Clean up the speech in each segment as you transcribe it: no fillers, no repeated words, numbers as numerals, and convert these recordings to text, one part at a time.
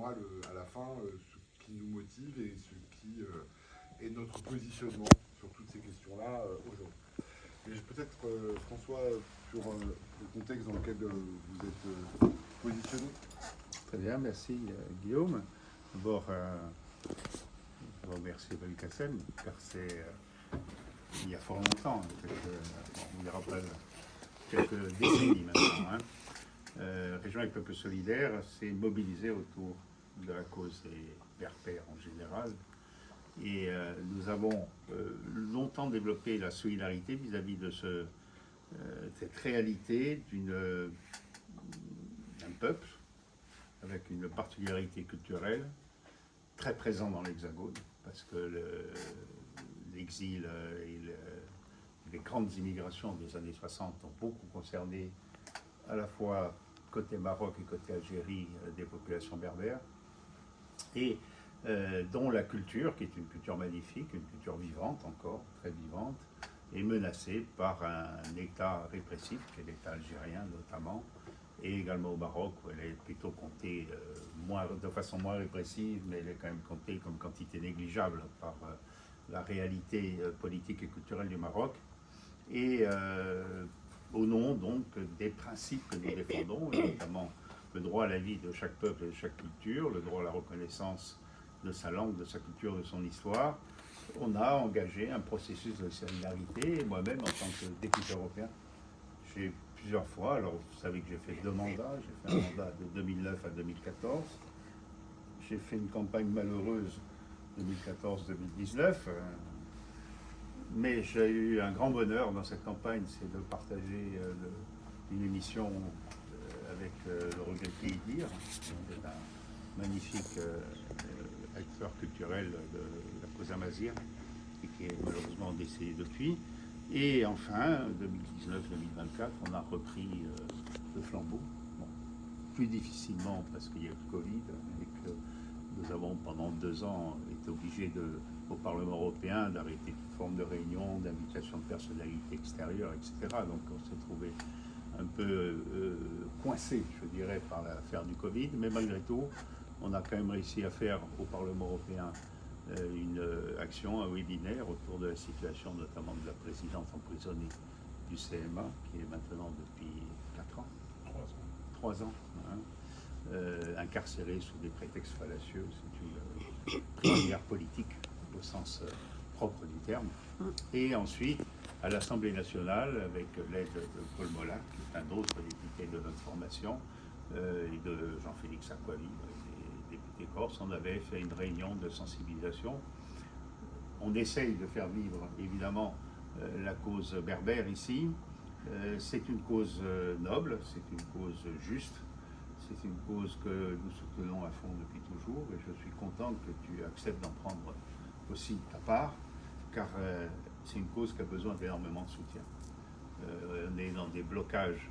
moi, à la fin, ce qui nous motive et ce qui est notre positionnement sur toutes ces questions-là aujourd'hui. Mais peut-être, François, sur le contexte dans lequel vous êtes positionné. Très bien, merci Guillaume. D'abord, je vous remercie Belkacem, car c'est il y a fort longtemps, on y rappelle quelques décennies maintenant. Région et Peuple Solidaire s'est mobilisé autour de la cause des berbères en général. Et nous avons longtemps développé la solidarité vis-à-vis de cette réalité d'un peuple avec une particularité culturelle très présente dans l'Hexagone, parce que l'exil et les grandes immigrations des années 60 ont beaucoup concerné à la fois côté Maroc et côté Algérie des populations berbères, et dont la culture, qui est une culture magnifique, une culture vivante encore, très vivante, est menacée par un État répressif, qui est l'État algérien notamment, et également au Maroc, où elle est plutôt comptée de façon moins répressive, mais elle est quand même comptée comme quantité négligeable par la réalité politique et culturelle du Maroc. Et au nom donc des principes que nous défendons, notamment le droit à la vie de chaque peuple et de chaque culture, le droit à la reconnaissance de sa langue, de sa culture, de son histoire, on a engagé un processus de solidarité. Et moi-même, en tant que député européen, j'ai plusieurs fois, alors vous savez que j'ai fait 2 mandats, j'ai fait un mandat de 2009 à 2014, j'ai fait une campagne malheureuse 2014-2019, mais j'ai eu un grand bonheur dans cette campagne, c'est de partager une émission avec le regret de dire, un magnifique acteur culturel de la cause amazigh, et qui est malheureusement décédé depuis. Et enfin, 2019-2024, on a repris le flambeau. Bon, plus difficilement parce qu'il y a eu le Covid et que nous avons pendant 2 ans été obligés au Parlement européen d'arrêter toute forme de réunion, d'invitation de personnalités extérieures, etc. Donc on s'est trouvé un peu coincé, je dirais, par l'affaire du Covid. Mais malgré tout, on a quand même réussi à faire au Parlement européen une action, un webinaire autour de la situation notamment de la présidente emprisonnée du CMA, qui est maintenant depuis 4 ans. 3 ans. Incarcérée sous des prétextes fallacieux. C'est une prisonnière politique au sens propre du terme. Et ensuite, à l'Assemblée nationale, avec l'aide de Paul Mola, qui est un autre député de notre formation, et de Jean-Félix Acquaviva, des députés corses, on avait fait une réunion de sensibilisation. On essaye de faire vivre, évidemment, la cause berbère ici. C'est une cause noble, c'est une cause juste, c'est une cause que nous soutenons à fond depuis toujours, et je suis content que tu acceptes d'en prendre aussi ta part, car c'est une cause qui a besoin d'énormément de soutien. On est dans des blocages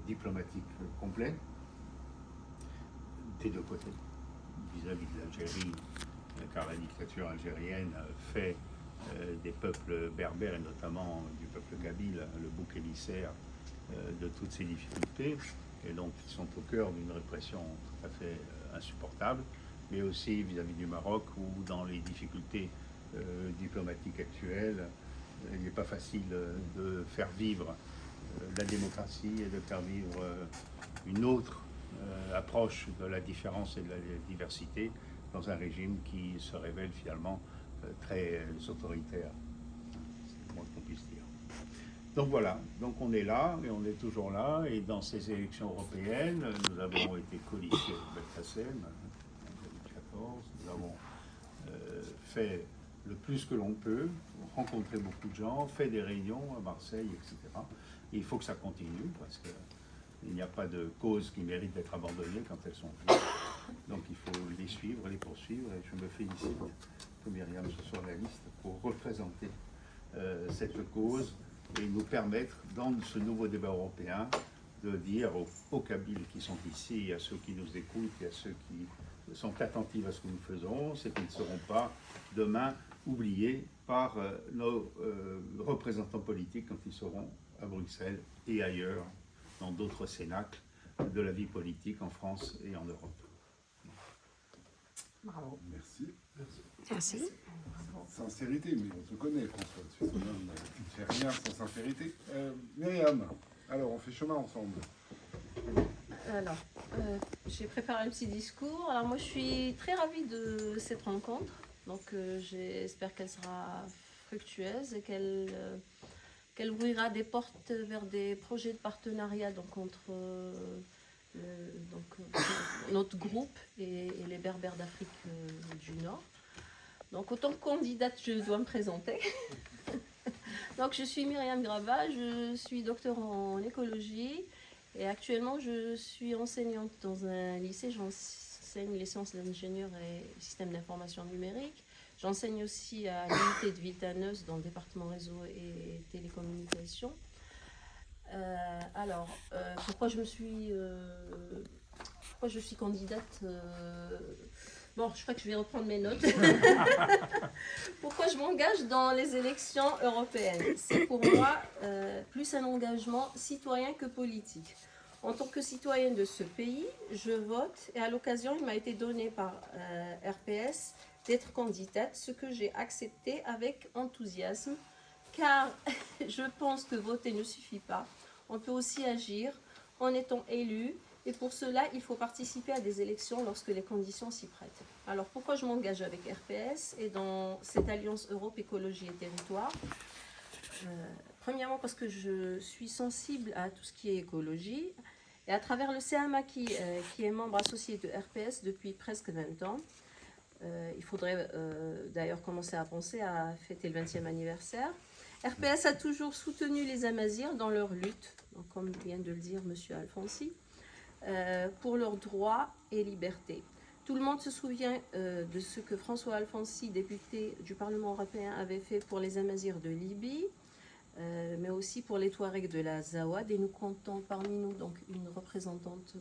diplomatiques complets, des 2 côtés, vis-à-vis de l'Algérie, car la dictature algérienne fait des peuples berbères, et notamment du peuple kabyle, le bouc émissaire de toutes ces difficultés, et donc ils sont au cœur d'une répression tout à fait insupportable, mais aussi vis-à-vis du Maroc, où dans les difficultés diplomatiques actuelles, il n'est pas facile de faire vivre la démocratie et de faire vivre une autre approche de la différence et de la diversité dans un régime qui se révèle finalement très autoritaire, c'est le moins qu'on puisse dire. Donc voilà, donc on est là, et on est toujours là, et dans ces élections européennes, nous avons été colifiés avec Belkacem en 2014, nous avons fait le plus que l'on peut, rencontré beaucoup de gens, fait des réunions à Marseille, etc. Et il faut que ça continue, parce qu'il n'y a pas de cause qui mérite d'être abandonnée quand elles sont justes. Donc il faut les suivre, les poursuivre, et je me félicite que Myriam soit sur la liste pour représenter cette cause et nous permettre, dans ce nouveau débat européen, de dire aux Kabyles qui sont ici, à ceux qui nous écoutent et à ceux qui sont attentifs à ce que nous faisons, c'est qu'ils ne seront pas demain oubliés par nos représentants politiques quand ils seront à Bruxelles et ailleurs, dans d'autres cénacles de la vie politique en France et en Europe. Merci. Merci. Sincérité, mais on te connaît, François. Tu ne fais rien sans sincérité. Myriam, alors on fait chemin ensemble. Alors, j'ai préparé un petit discours. Alors moi, je suis très ravie de cette rencontre. Donc, j'espère qu'elle sera fructueuse et qu'elle ouvrira des portes vers des projets de partenariat donc, entre notre groupe et les Berbères d'Afrique du Nord. Donc, autant que candidate, je dois me présenter. Donc, je suis Myriam Grava, je suis docteur en écologie. Et actuellement, je suis enseignante dans un lycée. J'enseigne les sciences d'ingénieur et système d'information numérique. J'enseigne aussi à l'unité de Villetaneuse dans le département réseau et télécommunications. Pourquoi je suis candidate Bon, je crois que je vais reprendre mes notes. Pourquoi je m'engage dans les élections européennes? C'est pour moi plus un engagement citoyen que politique. En tant que citoyenne de ce pays, je vote et à l'occasion, il m'a été donné par RPS d'être candidate, ce que j'ai accepté avec enthousiasme, car je pense que voter ne suffit pas. On peut aussi agir en étant élu, et pour cela, il faut participer à des élections lorsque les conditions s'y prêtent. Alors, pourquoi je m'engage avec RPS et dans cette alliance Europe, Écologie et Territoire? Premièrement, parce que je suis sensible à tout ce qui est écologie, et à travers le CMA qui est membre associé de RPS depuis presque 20 ans, il faudrait d'ailleurs commencer à penser à fêter le 20e anniversaire. RPS a toujours soutenu les Amazirs dans leur lutte, donc comme vient de le dire M. Alfonsi, pour leurs droits et libertés. Tout le monde se souvient de ce que François Alfonsi, député du Parlement européen, avait fait pour les Amazirs de Libye, mais aussi pour les Touaregs de la Zawad, et nous comptons parmi nous donc une représentante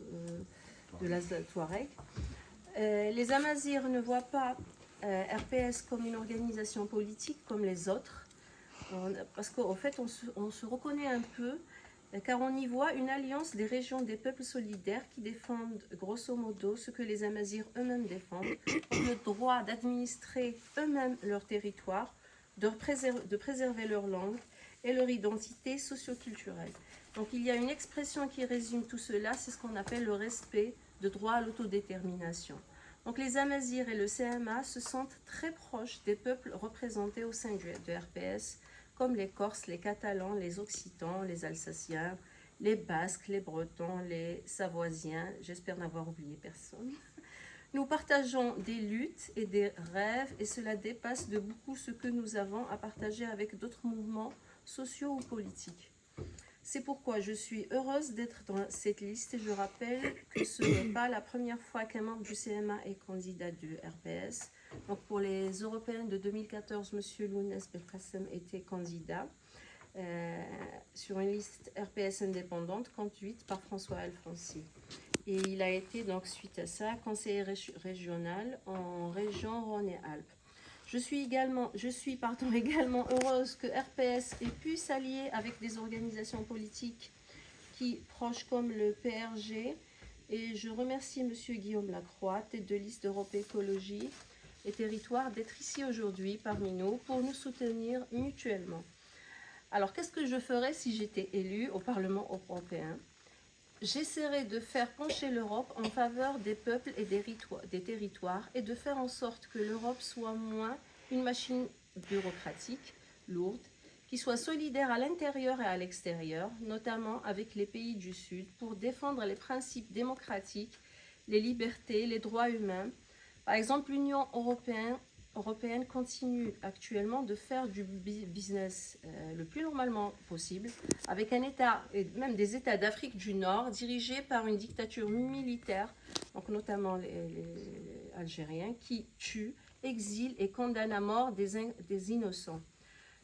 de la Touareg. Les Amazirs ne voient pas RPS comme une organisation politique comme les autres, parce qu'en fait on se reconnaît un peu, car on y voit une alliance des régions des peuples solidaires qui défendent grosso modo ce que les Amazirs eux-mêmes défendent, le droit d'administrer eux-mêmes leur territoire, de préserver leur langue et leur identité socio-culturelle. Donc il y a une expression qui résume tout cela, c'est ce qu'on appelle le respect de droit à l'autodétermination. Donc les Amazirs et le CMA se sentent très proches des peuples représentés au sein de RPS, comme les Corses, les Catalans, les Occitans, les Alsaciens, les Basques, les Bretons, les Savoisiens, j'espère n'avoir oublié personne. Nous partageons des luttes et des rêves, et cela dépasse de beaucoup ce que nous avons à partager avec d'autres mouvements sociaux ou politiques. C'est pourquoi je suis heureuse d'être dans cette liste, et je rappelle que ce n'est pas la première fois qu'un membre du CMA est candidat du RPS. Donc pour les Européennes de 2014, M. Lounès Belkacem était candidat sur une liste RPS indépendante conduite par François Alfonsi. Et il a été donc suite à ça conseiller régional en région Rhône-et-Alpes. Je suis également heureuse que RPS ait pu s'allier avec des organisations politiques proches comme le PRG, et je remercie M. Guillaume Lacroix, tête de liste d'Europe Écologie et Territoire, d'être ici aujourd'hui parmi nous pour nous soutenir mutuellement. Alors, qu'est-ce que je ferais si j'étais élue au Parlement européen? J'essaierai de faire pencher l'Europe en faveur des peuples et des territoires, et de faire en sorte que l'Europe soit moins une machine bureaucratique, lourde, qui soit solidaire à l'intérieur et à l'extérieur, notamment avec les pays du Sud, pour défendre les principes démocratiques, les libertés, les droits humains. Par exemple, l'Union européenne continue actuellement de faire du business le plus normalement possible avec un État, et même des États d'Afrique du Nord, dirigés par une dictature militaire, donc notamment les Algériens, qui tuent, exilent et condamnent à mort des innocents.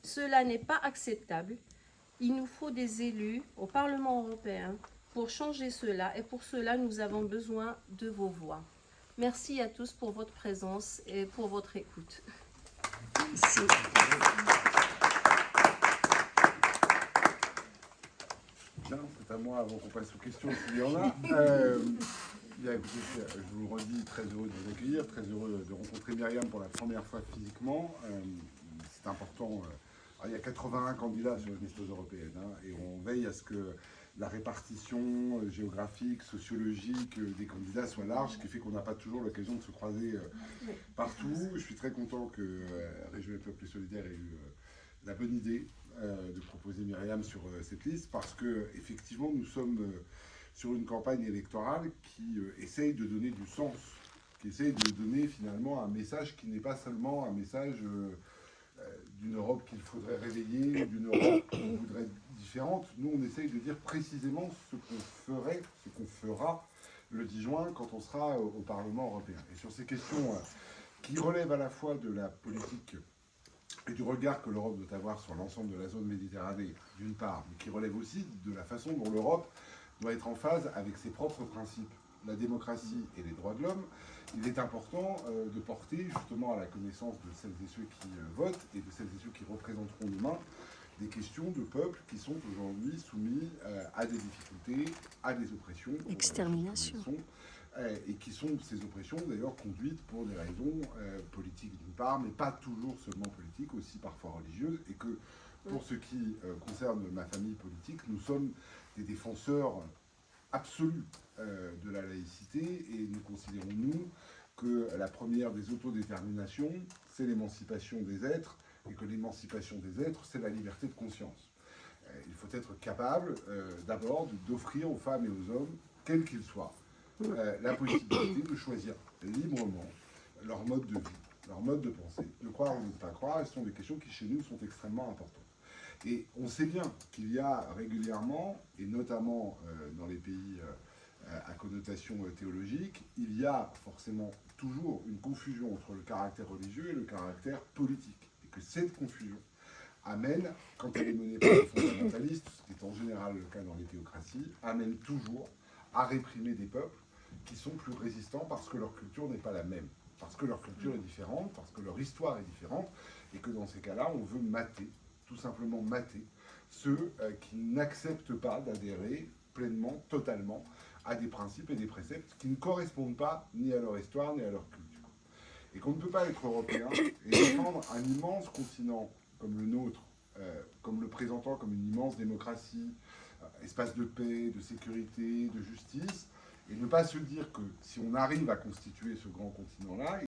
Cela n'est pas acceptable. Il nous faut des élus au Parlement européen pour changer cela, et pour cela, nous avons besoin de vos voix. Merci à tous pour votre présence et pour votre écoute. Merci. Bien, c'est à moi avant qu'on passe aux questions s'il y en a. Bien, écoutez, je vous le redis, très heureux de vous accueillir, très heureux de rencontrer Myriam pour la première fois physiquement. C'est important. Il y a 81 candidats sur les listes européennes, et on veille à ce que la répartition géographique, sociologique des candidats soit large, ce qui fait qu'on n'a pas toujours l'occasion de se croiser partout. Je suis très content que Région des Peuples Solidaires ait eu la bonne idée de proposer Myriam sur cette liste, parce que effectivement nous sommes sur une campagne électorale qui essaye de donner du sens, qui essaye de donner finalement un message qui n'est pas seulement un message d'une Europe qu'il faudrait réveiller, d'une Europe qu'on voudrait différente. Nous, on essaye de dire précisément ce qu'on ferait, ce qu'on fera le 10 juin quand on sera au Parlement européen. Et sur ces questions qui relèvent à la fois de la politique et du regard que l'Europe doit avoir sur l'ensemble de la zone Méditerranée, d'une part, mais qui relève aussi de la façon dont l'Europe doit être en phase avec ses propres principes, la démocratie et les droits de l'homme, il est important de porter justement à la connaissance de celles et ceux qui votent et de celles et ceux qui représenteront demain des questions de peuples qui sont aujourd'hui soumis à des difficultés, à des oppressions. Extermination. Et qui sont ces oppressions d'ailleurs conduites pour des raisons politiques d'une part, mais pas toujours seulement politiques, aussi parfois religieuses, et que pour ce qui concerne ma famille politique, nous sommes des défenseurs absolus de la laïcité, et nous considérons, nous, que la première des autodéterminations, c'est l'émancipation des êtres, et que l'émancipation des êtres, c'est la liberté de conscience. Il faut être capable d'abord d'offrir aux femmes et aux hommes, quels qu'ils soient, la possibilité de choisir librement leur mode de vie, leur mode de pensée, de croire ou de ne pas croire. Et ce sont des questions qui, chez nous, sont extrêmement importantes. Et on sait bien qu'il y a régulièrement, et notamment dans les pays à connotation théologique, il y a forcément toujours une confusion entre le caractère religieux et le caractère politique. Et que cette confusion amène, quand elle est menée par les fondamentalistes, ce qui est en général le cas dans les théocraties, amène toujours à réprimer des peuples qui sont plus résistants parce que leur culture n'est pas la même, parce que leur culture est différente, parce que leur histoire est différente, et que dans ces cas-là, on veut mater, tout simplement mater, ceux qui n'acceptent pas d'adhérer pleinement, totalement, à des principes et des préceptes qui ne correspondent pas ni à leur histoire, ni à leur culture. Et qu'on ne peut pas être européen et défendre un immense continent comme le nôtre, comme le présentant comme une immense démocratie, espace de paix, de sécurité, de justice, et ne pas se dire que si on arrive à constituer ce grand continent-là,